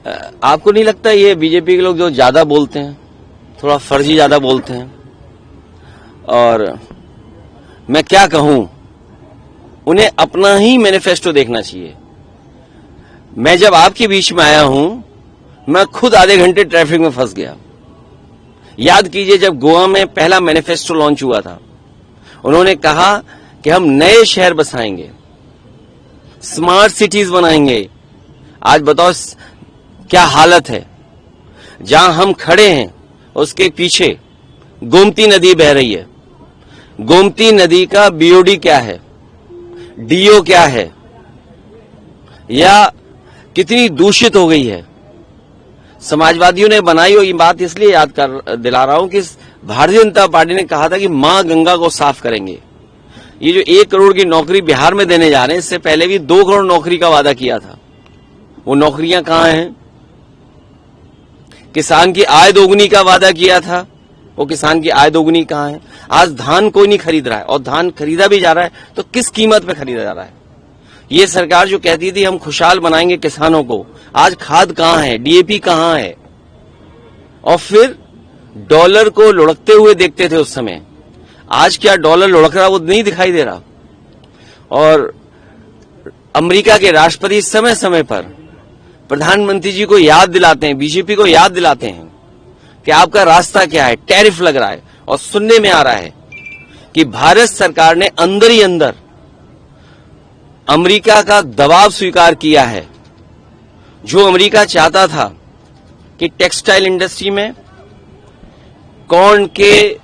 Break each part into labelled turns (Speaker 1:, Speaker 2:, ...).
Speaker 1: आपको नहीं लगता ये बीजेपी के लोग जो ज्यादा बोलते हैं, थोड़ा फर्जी ज्यादा बोलते हैं? और मैं क्या कहूं, उन्हें अपना ही मैनिफेस्टो देखना चाहिए। मैं जब आपके बीच में आया हूं, मैं खुद आधे घंटे ट्रैफिक में फंस गया। याद कीजिए, जब गोवा में पहला मैनिफेस्टो लॉन्च हुआ था, उन्होंने कहा कि हम नए शहर बसाएंगे, स्मार्ट सिटीज बनाएंगे। आज बताओ क्या हालत है। जहां हम खड़े हैं उसके पीछे गोमती नदी बह रही है। गोमती नदी का बीओडी क्या है, डीओ क्या है, या कितनी दूषित हो गई है। समाजवादियों ने बनाई हो, ये बात इसलिए याद कर दिला रहा हूं कि भारतीय जनता पार्टी ने कहा था कि मां गंगा को साफ करेंगे। ये जो 1 करोड़ की नौकरी बिहार में देने जा रहे हैं, इससे पहले भी 2 करोड़ नौकरी का वादा किया था। वो नौकरियां कहां हैं? किसान की आय दोगुनी का वादा किया था, वो किसान की आय दोगुनी कहां है? आज धान कोई नहीं खरीद रहा है, और धान खरीदा भी जा रहा है तो किस कीमत पे खरीदा जा रहा है? ये सरकार जो कहती थी हम खुशहाल बनाएंगे किसानों को, आज खाद कहां है, डीएपी कहां है? और फिर डॉलर को लुढ़कते हुए देखते थे उस समय, आज क्या डॉलर लुढ़क रहा वो नहीं दिखाई दे रहा। और अमेरिका के राष्ट्रपति समय समय पर प्रधानमंत्री जी को याद दिलाते हैं, बीजेपी को याद दिलाते हैं कि आपका रास्ता क्या है, टैरिफ लग रहा है। और सुनने में आ रहा है कि भारत सरकार ने अंदर ही अंदर अमेरिका का दबाव स्वीकार किया है। जो अमेरिका चाहता था कि टेक्सटाइल इंडस्ट्री में कॉर्न के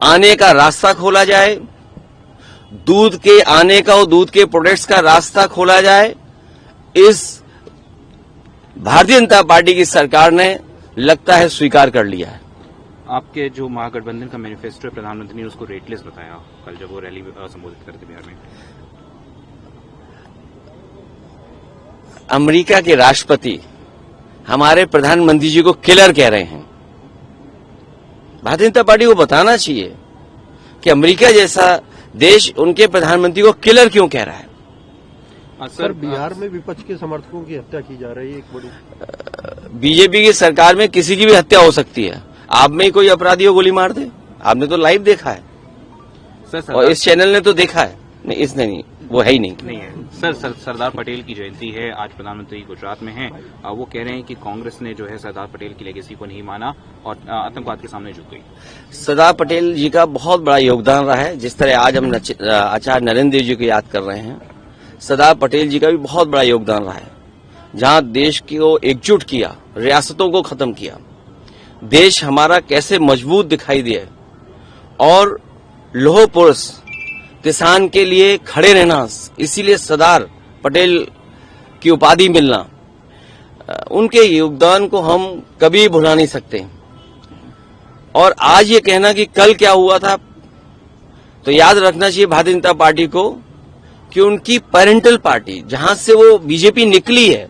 Speaker 1: आने का रास्ता खोला जाए, दूध के आने का और दूध के प्रोडक्ट्स का रास्ता खोला जाए, इस भारतीय जनता पार्टी की सरकार ने लगता है स्वीकार कर लिया है।
Speaker 2: आपके जो महागठबंधन का मैनिफेस्टो है, प्रधानमंत्री ने उसको रेटलेस बताया कल जब वो रैली संबोधित करते बिहार में।
Speaker 1: अमेरिका के राष्ट्रपति हमारे प्रधानमंत्री जी को किलर कह रहे हैं। भारतीय जनता पार्टी को बताना चाहिए कि अमेरिका जैसा देश उनके प्रधानमंत्री को किलर क्यों कह रहा है।
Speaker 3: सर, बिहार में विपक्ष के समर्थकों की हत्या की जा रही है। एक बड़ी
Speaker 1: बीजेपी की सरकार में किसी की भी हत्या हो सकती है। आप में ही कोई अपराधी हो गोली मार दे, आपने तो लाइव देखा है
Speaker 2: सर,
Speaker 1: और इस चैनल ने तो देखा है। नहीं, इसने नहीं, वो है ही नहीं
Speaker 2: है। सर, सरदार पटेल की जयंती है, आज प्रधानमंत्री गुजरात में हैं। वो कह रहे हैं कि कांग्रेस ने जो है सरदार पटेल की लेगेसी को नहीं माना और आतंकवाद के सामने झुक गई। सरदार
Speaker 1: पटेल जी का बहुत बड़ा योगदान रहा है। जिस तरह आज हम आचार्य नरेंद्र देव जी को याद कर रहे हैं, सरदार पटेल जी का भी बहुत बड़ा योगदान रहा है। जहां देश को एकजुट किया, रियासतों को खत्म किया, देश हमारा कैसे मजबूत दिखाई दिया, और लौह पुरुष किसान के लिए खड़े रहना, इसीलिए सरदार पटेल की उपाधि मिलना, उनके योगदान को हम कभी भुला नहीं सकते। और आज ये कहना कि कल क्या हुआ था, तो याद रखना चाहिए भारतीय जनता पार्टी को कि उनकी पेरेंटल पार्टी जहां से वो बीजेपी निकली है,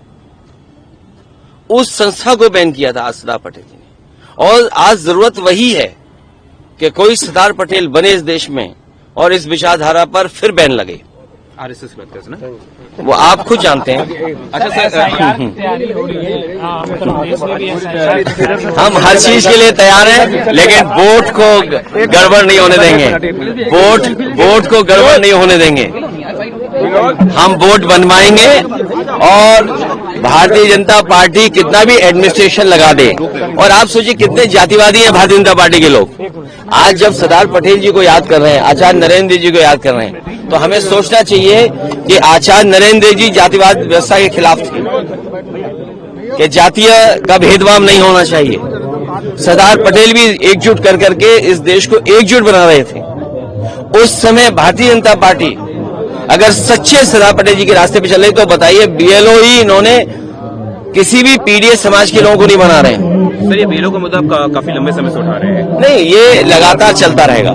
Speaker 1: उस संस्था को बैन किया था आज सरदार पटेल जी ने। और आज जरूरत वही है कि कोई सरदार पटेल बने इस देश में और इस विचारधारा पर फिर बैन लगे।
Speaker 2: आरएसएस की बात करते हैं ना,
Speaker 1: वो आप खुद जानते हैं।
Speaker 2: अच्छा सर,
Speaker 1: हम हर चीज के लिए तैयार हैं, लेकिन वोट को गड़बड़ नहीं होने देंगे। वोट को गड़बड़ नहीं होने देंगे। हम वोट बनवाएंगे, और भारतीय जनता पार्टी कितना भी एडमिनिस्ट्रेशन लगा दे। और आप सोचिए कितने जातिवादी हैं भारतीय जनता पार्टी के लोग। आज जब सरदार पटेल जी को याद कर रहे हैं, आचार्य नरेंद्र जी को याद कर रहे हैं, तो हमें सोचना चाहिए कि आचार्य नरेंद्र जी जातिवाद व्यवस्था के खिलाफ थे, कि जातीय का भेदभाव नहीं होना चाहिए। सरदार पटेल भी एकजुट कर करके इस देश को एकजुट बना रहे थे। उस समय भारतीय जनता पार्टी अगर सच्चे सरदार पटेल जी के रास्ते पे चले, तो बताइए बीएलओ ही इन्होंने किसी भी पीडीएस समाज के लोगों को नहीं बना रहे हैं।
Speaker 2: सर, ये बीएलओ का मुद्दा काफी लंबे समय से उठा रहे हैं।
Speaker 1: नहीं, ये लगातार चलता रहेगा।